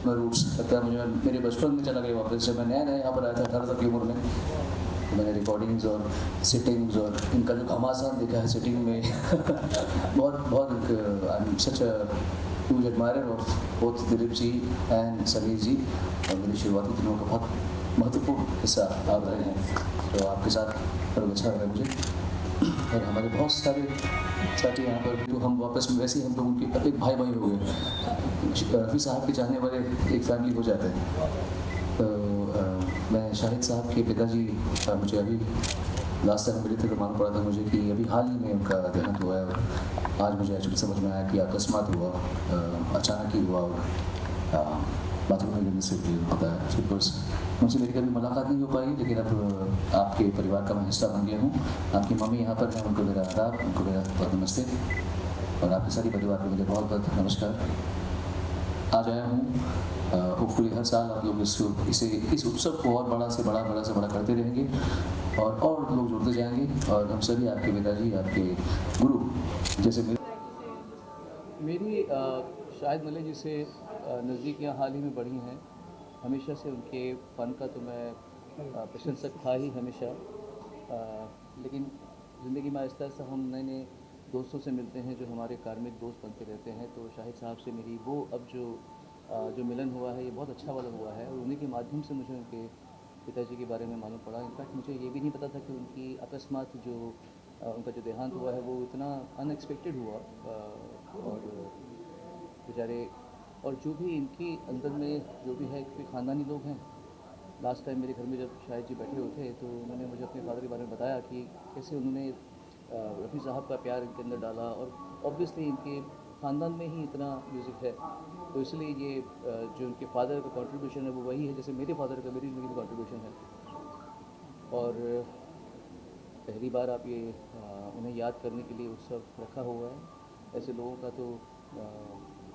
मैं रूट्स लगता है मुझे मेरे बचपन में चला गया वापस। जब मैं नया नया यहाँ पर आया था 18 साल की उम्र में, तो मैंने रिकॉर्डिंग्स और सिटिंग्स और इनका जो घमासान देखा है सिटिंग में बहुत बहुत I am such a huge admirer of both Dilip ji and Sameer ji. और मेरी शुरुआती दिनों का बहुत महत्वपूर्ण हिस्सा आप रहे हैं, तो आपके साथ बड़ा अच्छा लगा मुझे। और हमारे बहुत सारे साथी यहाँ पर जो हम वापस में वैसे ही हम लोग उनके एक भाई भाई हो गए। रफ़ी साहब के चाहने वाले एक फैमिली हो जाते हैं। तो मैं शाहिद साहब के पिताजी मुझे अभी लास्ट टाइम मिले थे तो मालूम पड़ा था मुझे कि अभी हाल ही में उनका देहांत हुआ है। और आज मुझे एक्चुअली समझ में आया कि अकस्मात हुआ, अचानक ही हुआ। और बाथरूम में गिरने से होता है। बिकॉज उनसे मेरी कभी मुलाकात नहीं हो पाई, लेकिन अब आपके परिवार का मैं हिस्सा बन गया हूँ। आपकी मम्मी यहाँ पर हैं, उनको मेरा आदाब, उनको मेरा बहुत नमस्ते। और आपके सारे परिवार को मेरे बहुत बहुत नमस्कार। आज आया हूँ, होपफुली हर साल आप लोग इस उत्सव को और बड़ा से बड़ा करते रहेंगे और लोग जुड़ते जाएंगे। और हम सभी आपके पिताजी, आपके गुरु जैसे मेरी शाहिद मलिक जी से नज़दीकियाँ हाल ही में बढ़ी हैं। हमेशा से उनके फ़न का तो मैं प्रशंसक था ही हमेशा। लेकिन ज़िंदगी में आहिस्ता आहिस्ता हम नए नए दोस्तों से मिलते हैं जो हमारे कार्मिक दोस्त बनते रहते हैं। तो शाहिद साहब से मेरी वो अब जो मिलन हुआ है ये बहुत अच्छा वाला हुआ है। और उन्हीं के माध्यम से मुझे उनके पिताजी के बारे में मालूम पड़ा। इनफैक्ट मुझे ये भी नहीं पता था कि उनकी अकस्मात उनका जो देहांत हुआ है वो इतना अनएक्सपेक्टेड हुआ। और बेचारे, और जो भी इनकी अंदर में जो भी है, क्योंकि ख़ानदानी लोग हैं। लास्ट टाइम मेरे घर में जब शाहिद जी बैठे हुए थे तो उन्होंने मुझे अपने फादर के बारे में बताया कि कैसे उन्होंने रफ़ी साहब का प्यार इनके अंदर डाला। और ऑब्वियसली इनके ख़ानदान में ही इतना म्यूज़िक है, तो इसलिए ये जो उनके फादर का कंट्रीब्यूशन है वो वही है जैसे मेरे फादर का मेरी ज़िंदगी में कंट्रीब्यूशन है। और पहली बार आप ये उन्हें याद करने के लिए उत्सव रखा हुआ है। ऐसे लोगों का तो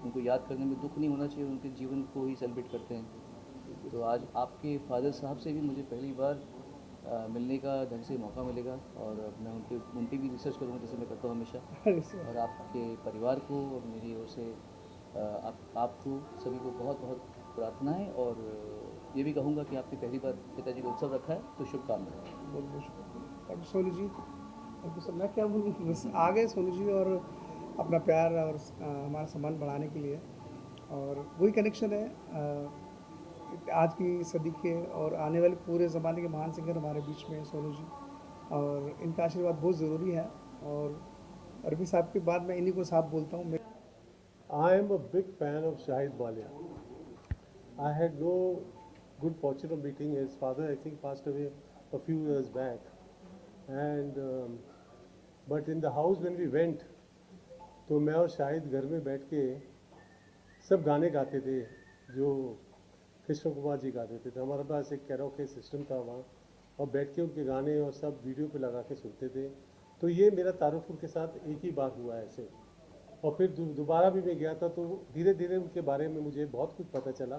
उनको याद करने में दुख नहीं होना चाहिए, उनके जीवन को ही सेलिब्रेट करते हैं। तो आज आपके फादर साहब से भी मुझे पहली बार मिलने का ढंग से मौका मिलेगा। और मैं उनकी भी रिसर्च करूँगा जैसे मैं करता हूँ हमेशा। और आपके परिवार को और मेरी ओर से आपको सभी को बहुत बहुत प्रार्थनाएं। और ये भी कहूँगा कि आपने पहली बार पिताजी का उत्सव रखा है तो शुभकामनाएं। बहुत बहुत शुक्रिया डॉक्टर सोनू जी। डॉक्टर साहब मैं क्या बोलूँ, बस आ गए सोनू जी और अपना प्यार और हमारा संबंध बढ़ाने के लिए। और वही कनेक्शन है आज की सदी के और आने वाले पूरे ज़माने के महान सिंगर हमारे बीच में सोनू जी, और इनका आशीर्वाद बहुत ज़रूरी है। और रफ़ी साहब के बाद मैं इन्हीं को साहब बोलता हूँ। I am a big fan of Shahid Balia. I had no good fortune of meeting his father. I think passed away a few years back. And but in the house when we went, तो मैं और शाहिद घर में बैठ के सब गाने गाते थे जो कृष्ण कुमार जी गाते थे। तो हमारे पास एक कैरोके सिस्टम था वहाँ, और बैठ के उनके गाने और सब वीडियो पे लगा के सुनते थे। तो ये मेरा तारुफुर के साथ एक ही बार हुआ ऐसे। और फिर दोबारा भी मैं गया था तो धीरे धीरे उनके बारे में मुझे बहुत कुछ पता चला,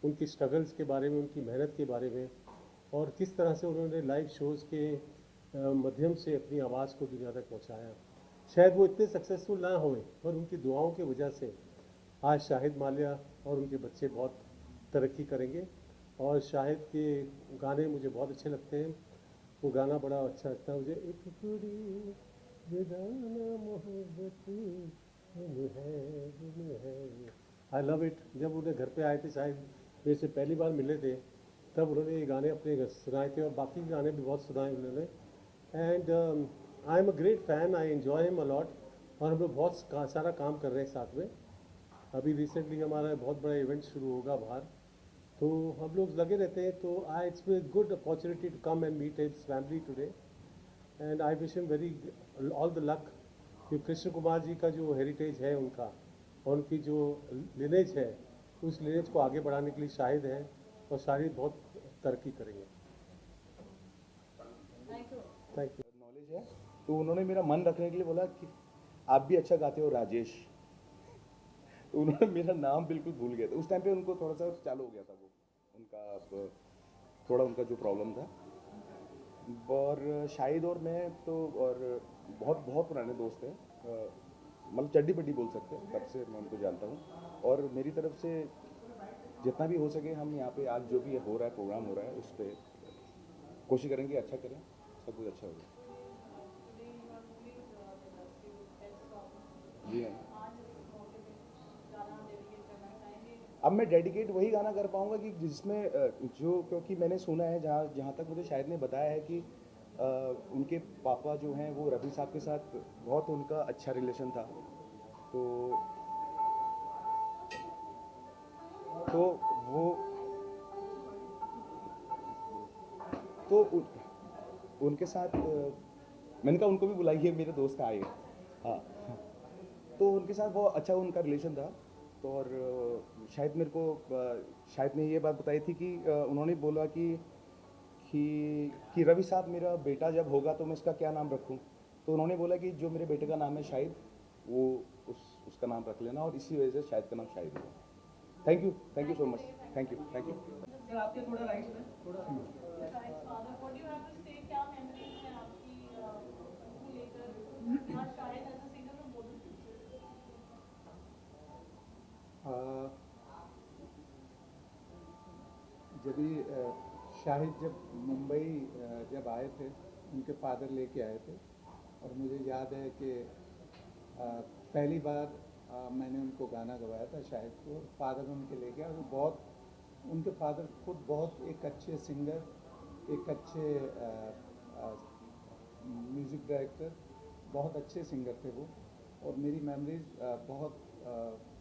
उनकी स्ट्रगल्स के बारे में, उनकी मेहनत के बारे में, और किस तरह से उन्होंने लाइव शोज़ के माध्यम से अपनी आवाज़ को दुनिया तक पहुंचाया। शायद वो इतने सक्सेसफुल ना हुए, पर उनकी दुआओं की वजह से आज शाहिद मालिया और उनके बच्चे बहुत तरक्की करेंगे। और शाहिद के गाने मुझे बहुत अच्छे लगते हैं। वो गाना बड़ा अच्छा लगता है मुझे, एक कुड़ी बेगाना मोहब्बत आई लव इट। जब उन्हें घर पे आए थे, शायद मेरे से पहली बार मिले थे, तब उन्होंने ये गाने अपने सुनाए थे और बाकी गाने भी बहुत सुनाए उन्होंने। And I am a great fan, I enjoy him a lot. और हम लोग बहुत सारा काम कर रहे हैं साथ में। अभी रिसेंटली हमारा बहुत बड़ा इवेंट शुरू होगा बाहर, तो हम लोग लगे रहते हैं। तो I it's a good opportunity to come and meet his family today, and I wish him very all the luck. कि कृष्ण कुमार जी का जो हेरिटेज है उनका, और उनकी जो लिनेज है, उस लिनेज को आगे बढ़ाने के लिए शाहिद हैं, और शाहिद बहुत तरक्की करेंगे। Thank you. नॉलेज है, तो उन्होंने मेरा मन रखने के लिए बोला कि आप भी अच्छा गाते हो राजेश। तो उन्होंने मेरा नाम बिल्कुल भूल गया था उस टाइम पे। उनको थोड़ा सा चालू हो गया था वो उनका थोड़ा उनका जो प्रॉब्लम था। और शाहिद और मैं तो और बहुत बहुत पुराने दोस्त हैं, मतलब चड्डी बड्डी बोल सकते हैं, तब से मैं उनको जानता हूँ। और मेरी तरफ से जितना भी हो सके हम यहाँ पे आज जो भी हो रहा है, प्रोग्राम हो रहा है, उस पर कोशिश करेंगे अच्छा करें, सब कुछ अच्छा होगा। जी हाँ। अब मैं डेडिकेट वही गाना कर पाऊँगा कि जिसमें जो, क्योंकि मैंने सुना है, जहाँ जहाँ तक मुझे शायद ने बताया है कि उनके पापा जो हैं वो रफ़ी साहब के साथ बहुत उनका अच्छा रिलेशन था, तो वो तो उनके साथ मैंने कहा उनको भी बुलाइए, मेरे दोस्त आए। हाँ, तो उनके साथ बहुत अच्छा उनका रिलेशन था। तो और शायद मेरे को शायद ने ये बात बताई थी कि उन्होंने बोला कि रवि साहब, मेरा बेटा जब होगा तो मैं इसका क्या नाम रखूं? तो उन्होंने बोला कि जो मेरे बेटे का नाम है शाहिद, वो उसका नाम रख लेना, और इसी वजह से शाहिद का नाम शाहिद हुआ। Thank you so much, thank you. Sir आपके थोड़ा राइट में थोड़ा जब शाहिद जब मुंबई जब आए थे, उनके फादर लेके आए थे, और मुझे याद है कि पहली बार मैंने उनको गाना गवाया था शाहिद को, और फादर उनके लेके आए। वो बहुत, उनके फादर खुद बहुत एक अच्छे सिंगर, एक अच्छे म्यूज़िक डायरेक्टर, बहुत अच्छे सिंगर थे वो। और मेरी मेमोरीज बहुत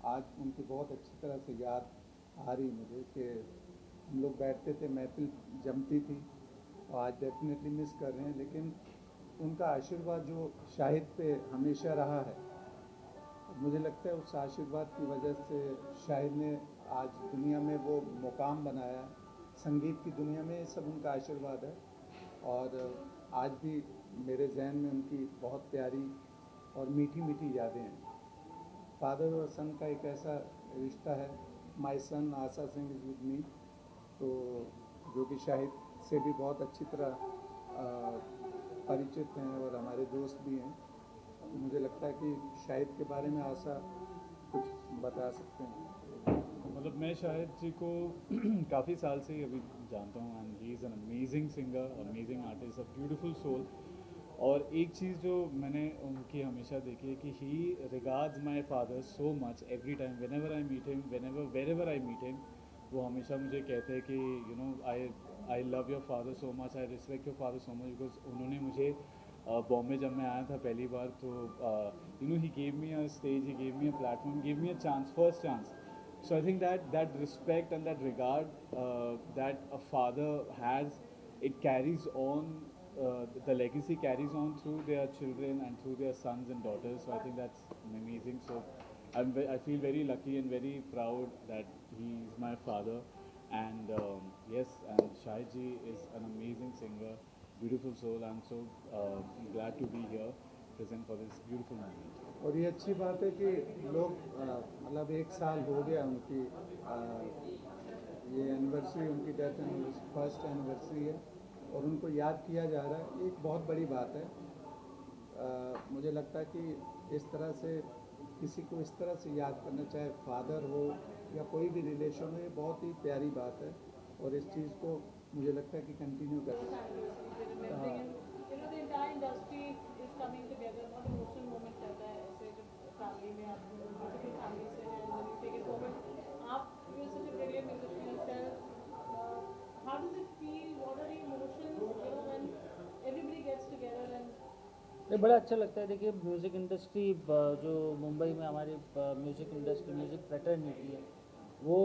आज उनकी बहुत अच्छी तरह से याद आ रही मुझे कि हम लोग बैठते थे, महफिल जमती थी, और आज डेफिनेटली मिस कर रहे हैं, लेकिन उनका आशीर्वाद जो शाहिद पे हमेशा रहा है, मुझे लगता है उस आशीर्वाद की वजह से शाहिद ने आज दुनिया में वो मुकाम बनाया, संगीत की दुनिया में, सब उनका आशीर्वाद है। और आज भी मेरे जहन में उनकी बहुत प्यारी और मीठी मीठी यादें हैं। फादर और सन का एक ऐसा रिश्ता है, my son Asha Singh is with me, तो जो कि शाहिद से भी बहुत अच्छी तरह परिचित हैं और हमारे दोस्त भी हैं। तो मुझे लगता है कि शाहिद के बारे में आशा कुछ बता सकते हैं। मतलब मैं शाहिद जी को काफ़ी साल से ही अभी जानता हूँ, and he is an amazing singer, amazing artist, a beautiful soul. और एक चीज़ जो मैंने उनकी हमेशा देखी है कि he regards my father so much, every time whenever I meet him, wherever I meet him, वो हमेशा मुझे कहते हैं कि you know I love your father so much, I respect your father so much, because उन्होंने मुझे बॉम्बे जब मैं आया था पहली बार, तो you know he gave me a stage, he gave me a platform, give me a chance, first chance. So I think that respect and that regard that a father has, it carries on, the legacy carries on through their children and through their sons and daughters. So I think that's amazing. So I feel very lucky and very proud that he is my father. And yes, and Shahid ji is an amazing singer, beautiful soul. I'm so glad to be here, present for this beautiful moment. और ये अच्छी बात है कि लोग मतलब 1 साल हो गया उनकी ये एनिवर्सरी, उनकी डेथ एनिवर्सरी, फर्स्ट एनिवर्सरी है, और उनको याद किया जा रहा है। ये एक बहुत बड़ी बात है। मुझे लगता है कि इस तरह से किसी को इस तरह से याद करना, चाहे फादर हो या कोई भी रिलेशन हो, ये बहुत ही प्यारी बात है, और इस चीज़ को मुझे लगता है कि कंटिन्यू कर। ये बड़ा अच्छा लगता है। देखिए म्यूज़िक इंडस्ट्री जो मुंबई में हमारी म्यूज़िक इंडस्ट्री, म्यूज़िक फ्रेटर्निटी है, वो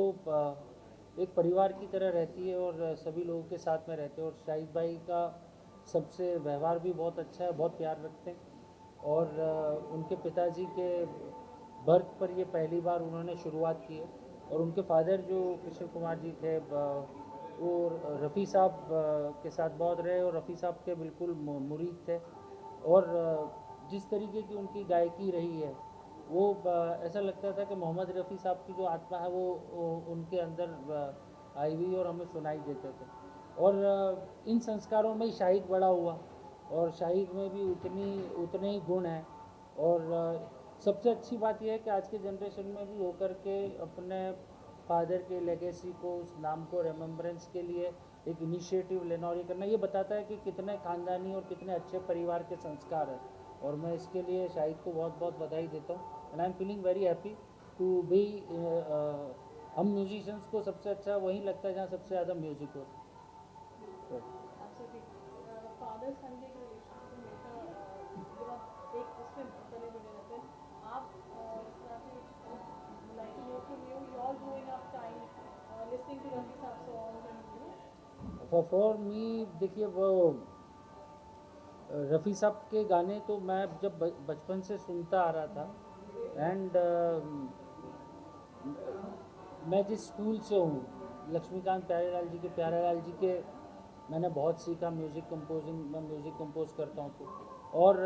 एक परिवार की तरह रहती है और सभी लोगों के साथ में रहते हैं। और शाहिद भाई का सबसे व्यवहार भी बहुत अच्छा है, बहुत प्यार रखते हैं। और उनके पिताजी के बर्थ पर ये पहली बार उन्होंने शुरुआत की है। और उनके फादर जो कृष्ण कुमार जी थे, वो रफ़ी साहब के साथ बहुत रहे और रफ़ी साहब के बिल्कुल मुरीद थे। और जिस तरीके की उनकी गायकी रही है, वो ऐसा लगता था कि मोहम्मद रफ़ी साहब की जो आत्मा है वो उनके अंदर आई हुई और हमें सुनाई देते थे। और इन संस्कारों में ही शाहिद बड़ा हुआ, और शाहिद में भी उतने ही गुण हैं। और सबसे अच्छी बात यह है कि आज के जनरेशन में भी होकर के अपने फादर के लेगेसी को, उस नाम को रिमेम्बरेंस के लिए एक इनिशिएटिव लेना और ये करना, ये बताता है कि कितने ख़ानदानी और कितने अच्छे परिवार के संस्कार हैं। और मैं इसके लिए शाहिद को बहुत बहुत बधाई देता हूँ। And I am feeling very happy to be, हम म्यूजिशियंस को सबसे अच्छा वहीं लगता है जहाँ सबसे ज़्यादा म्यूज़िक हो। फादर सन के रिलेशन हमेशा एक उसमें बने बने रहते हैं। आप इस तरह से like know from you all growing up time listening to Rafi sahab songs and for me देखिए, वो रफ़ी साहब के गाने तो मैं जब बचपन से सुनता आ रहा था। एंड मैं जिस स्कूल से हूँ, लक्ष्मीकांत प्यारेलाल जी के, प्यारेलाल जी के मैंने बहुत सीखा म्यूज़िक कंपोजिंग, मैं म्यूज़िक कंपोज करता हूँ तो। और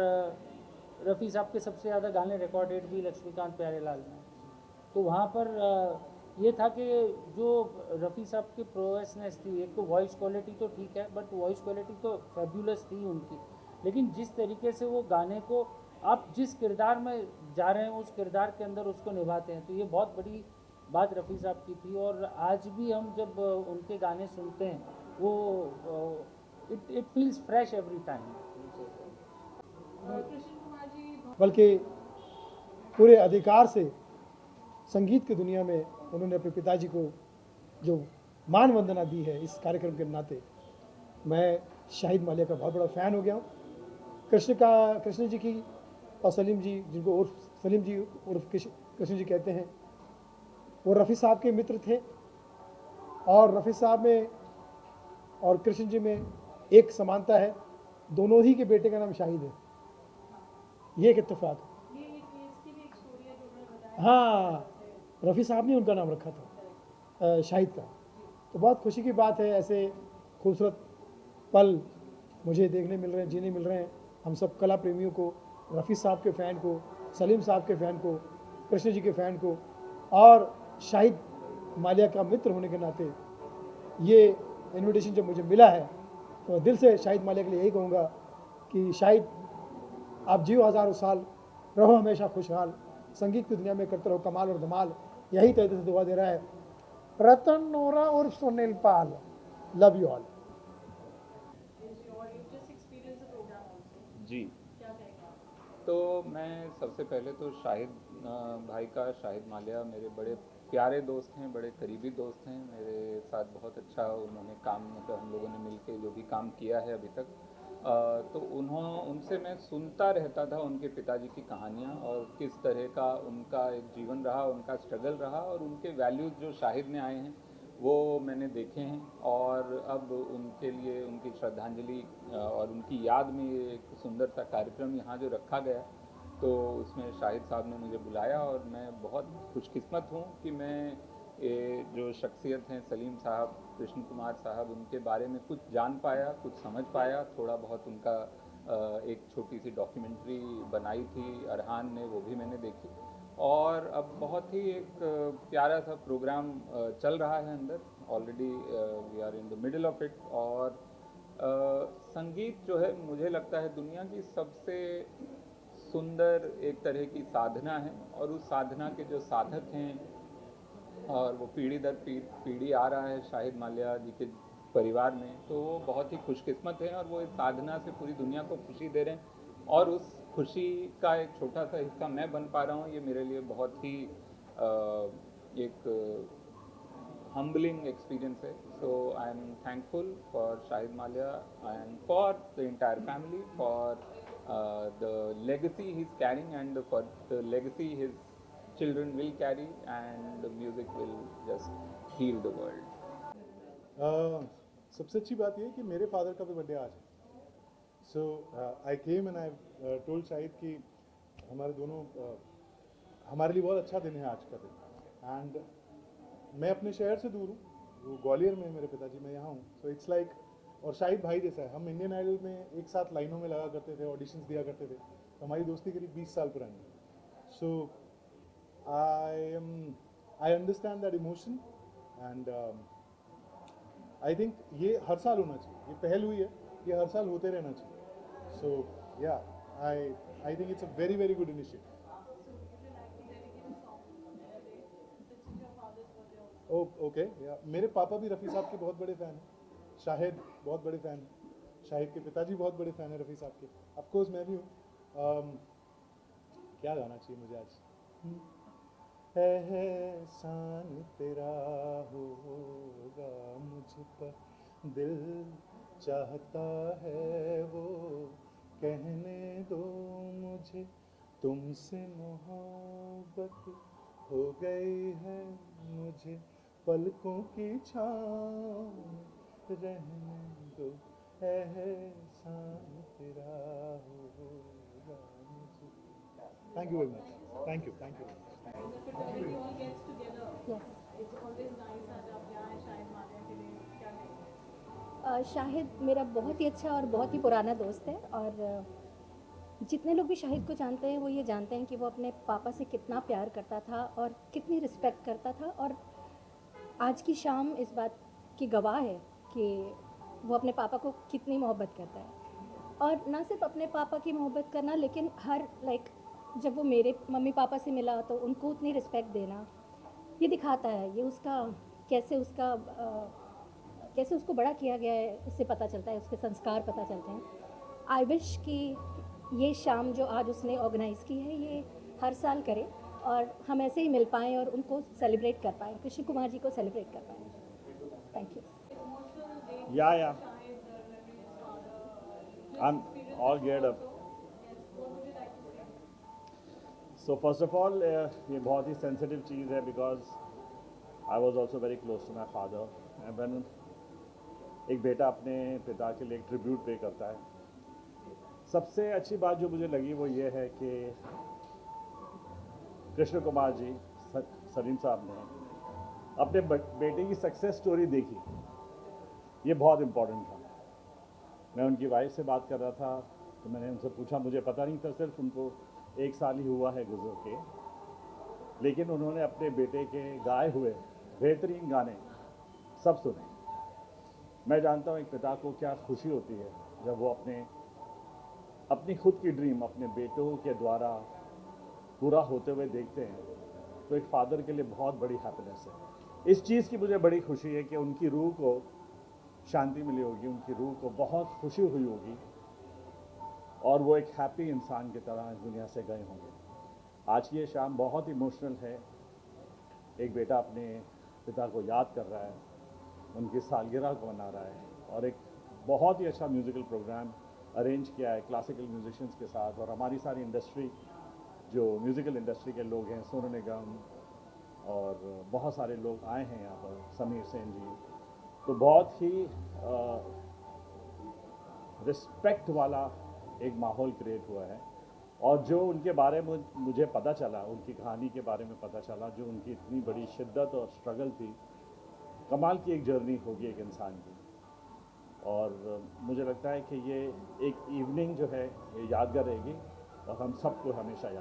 रफ़ी साहब के सबसे ज़्यादा गाने रिकॉर्डेड भी लक्ष्मीकांत प्यारेलाल में। तो वहाँ पर ये था कि जो रफ़ी साहब की प्रोग्रेसनेस थी, एक तो वॉइस क्वालिटी तो ठीक है, बट वॉइस क्वालिटी तो फैब्यूलस थी उनकी, लेकिन जिस तरीके से वो गाने को आप जिस किरदार में जा रहे हैं उस किरदार के अंदर उसको निभाते हैं, तो ये बहुत बड़ी बात रफ़ी साहब की थी। और आज भी हम जब उनके गाने सुनते हैं, वो it feels fresh every time. Krishan Kumar ji बल्कि पूरे अधिकार से संगीत की दुनिया में उन्होंने अपने पिताजी को जो मान वंदना दी है इस कार्यक्रम के नाते, मैं शाहिद मालिया का बहुत बड़ा फ़ैन हो गया हूँ। कृष्ण जी की और सलीम जी, जिनको उर्फ सलीम जी उर्फ कृष्ण जी कहते हैं, वो रफ़ी साहब के मित्र थे। और रफ़ी साहब में और कृष्ण जी में एक समानता है, दोनों ही के बेटे का नाम शाहिद है। ये एक इत्तेफाक है। ये इसकी भी एक स्टोरी है जो उन्होंने बताया। हाँ, रफ़ी साहब ने उनका नाम रखा था शाहिद का। तो बहुत खुशी की बात है, ऐसे खूबसूरत पल मुझे देखने मिल रहे हैं, जीने मिल रहे हैं। हम सब कला प्रेमियों को, रफ़ी साहब के फ़ैन को, सलीम साहब के फ़ैन को, कृष्ण जी के फ़ैन को, और शाहिद मालिया का मित्र होने के नाते ये इनविटेशन जब मुझे मिला है, तो दिल से शाहिद मालिया के लिए यही कहूँगा कि शाहिद, आप जियो हज़ारों साल, रहो हमेशा खुशहाल, संगीत की दुनिया में करते रहो कमाल और धमाल। यही तय से दुआ दे रहा है रतन नोरा और Sunil Pal. Love you all. जी, क्या कहेंगे? तो मैं सबसे पहले तो शाहिद भाई का, शाहिद मालिया मेरे बड़े प्यारे दोस्त हैं, बड़े करीबी दोस्त हैं। मेरे साथ बहुत अच्छा उन्होंने काम, मतलब हम लोगों ने मिलके जो भी काम किया है अभी तक, तो उनसे मैं सुनता रहता था उनके पिताजी की कहानियाँ और किस तरह का उनका एक जीवन रहा, उनका स्ट्रगल रहा, और उनके वैल्यूज़ जो शाहिद में आए हैं वो मैंने देखे हैं। और अब उनके लिए उनकी श्रद्धांजलि और उनकी याद में ये एक सुंदर सा कार्यक्रम यहाँ जो रखा गया, तो उसमें शाहिद साहब ने मुझे बुलाया और मैं बहुत खुशकिस्मत हूँ कि मैं ये जो शख्सियत हैं सलीम साहब, कृष्ण कुमार साहब, उनके बारे में कुछ जान पाया, कुछ समझ पाया। थोड़ा बहुत उनका एक छोटी सी डॉक्यूमेंट्री बनाई थी अरहान ने, वो भी मैंने देखी। और अब बहुत ही एक प्यारा सा प्रोग्राम चल रहा है अंदर, already we are in the middle of it. और संगीत जो है मुझे लगता है दुनिया की सबसे सुंदर एक तरह की साधना है, और उस साधना के जो साधक हैं, और वो पीढ़ी दर पीढ़ी आ रहा है शाहिद मालिया जी के परिवार में, तो वो बहुत ही खुशकिस्मत हैं और वो इस साधना से पूरी दुनिया को खुशी दे रहे हैं। और उस खुशी का एक छोटा सा हिस्सा मैं बन पा रहा हूँ, ये मेरे लिए बहुत ही एक humbling experience है। So I am thankful for Shahid Malia and for the entire family for the legacy he's carrying and for the legacy his children will carry, and the music will just heal the world. सबसे अच्छी बात ये है कि मेरे father का भी birthday आज है। So I came and I told Shahid कि हमारे दोनों हमारे लिए बहुत अच्छा दिन है आज का दिन। एंड मैं अपने शहर से दूर हूँ, वो ग्वालियर में मेरे पिताजी, मैं यहाँ हूँ। सो इट्स लाइक, और शाहिद भाई जैसा है, हम इंडियन आइडल में एक साथ लाइनों में लगा करते थे, ऑडिशंस दिया करते थे, तो हमारी दोस्ती करीब 20 साल पुरानी है। So I understand that emotion and I think ये हर साल होना चाहिए, ये पहल हुई है, ये हर साल होते रहना चाहिए। सो या I think it's a very very good initiative. So if you like to dedicate a song, since it's your father's birthday also. Oh okay या मेरे पापा भी रफ़ी साहब के बहुत बड़े फ़ैन हैं, शाहिद बहुत बड़े फ़ैन हैं, शाहिद के पिताजी बहुत बड़े फ़ैन हैं रफ़ी साहब के, ऑफ कोर्स मैं भी हूँ। क्या गाना चाहिए मुझे आज? एहसान तेरा होगा मुझ पर, दिल चाहता है वो कहने दो मुझे, तुमसे मोहब्बत हो गई है मुझे, पलकों की छाँव में रहने दो, एहसान तेरा होगा मुझे। Thank you very much, thank you very much. When you all gets together, Yes. it's always nice that आप यहाँ हैं शायद मालिया के लिए क्या कहेंगे? शाहिद मेरा बहुत ही अच्छा और बहुत ही पुराना दोस्त है, और जितने लोग भी शाहिद को जानते हैं वो ये जानते हैं कि वो अपने पापा से कितना प्यार करता था और कितनी रिस्पेक्ट करता था, और आज की शाम इस बात की गवाह है कि वो अपने पापा को कितनी मोहब्बत करता है। और ना सिर्फ अपने पापा की मोहब्बत करना, लेकिन हर जब वो मेरे मम्मी पापा से मिला तो उनको उतनी रिस्पेक्ट देना, ये दिखाता है, ये उसका कैसे उसको बड़ा किया गया है, इससे पता चलता है, उसके संस्कार पता चलते हैं। आई विश कि ये शाम जो आज उसने ऑर्गेनाइज़ की है ये हर साल करे और हम ऐसे ही मिल पाएँ और उनको सेलिब्रेट कर पाएँ, कृष्ण कुमार जी को सेलिब्रेट कर पाएँ। Thank you. Emotional day Yeah. Shahid remembering his father. I'm all geared up. Yes, what would you like to say? So first of all, ये बहुत ही sensitive चीज़ है because I was also very close to my father. And when एक बेटा अपने पिता के लिए एक ट्रिब्यूट पे करता है, सबसे अच्छी बात जो मुझे लगी वो ये है कि कृष्ण कुमार जी सलीम साहब ने अपने बेटे की सक्सेस स्टोरी देखी, ये बहुत इम्पोर्टेंट था। मैं उनकी वाइफ से बात कर रहा था तो मैंने उनसे पूछा, मुझे पता नहीं था, सिर्फ उनको 1 साल ही हुआ है गुजर के, लेकिन उन्होंने अपने बेटे के गाए हुए बेहतरीन गाने सब सुने। मैं जानता हूँ एक पिता को क्या खुशी होती है जब वो अपनी खुद की ड्रीम अपने बेटों के द्वारा पूरा होते हुए देखते हैं, तो एक फादर के लिए बहुत बड़ी हैप्पीनेस है। इस चीज़ की मुझे बड़ी खुशी है कि उनकी रूह को शांति मिली होगी, उनकी रूह को बहुत खुशी हुई होगी और वो एक हैप्पी इंसान की तरह इस दुनिया से गए होंगे। आज की ये शाम बहुत इमोशनल है। एक बेटा अपने पिता को याद कर रहा है, उनकी सालगिरह को मना रहा है और एक बहुत ही अच्छा म्यूज़िकल प्रोग्राम अरेंज किया है क्लासिकल म्यूजिशियंस के साथ, और हमारी सारी इंडस्ट्री जो म्यूज़िकल इंडस्ट्री के लोग हैं, सोनू निगम और बहुत सारे लोग आए हैं यहाँ पर, समीर सेन जी, तो बहुत ही रिस्पेक्ट वाला एक माहौल क्रिएट हुआ है। और जो उनके बारे में मुझे पता चला, उनकी कहानी के बारे में पता चला, जो उनकी इतनी बड़ी शिद्दत और स्ट्रगल थी, कमाल की एक जर्नी होगी एक इंसान की। और मुझे लगता है कि ये एक इवनिंग जो है ये यादगार रहेगी और हम सबको हमेशा याद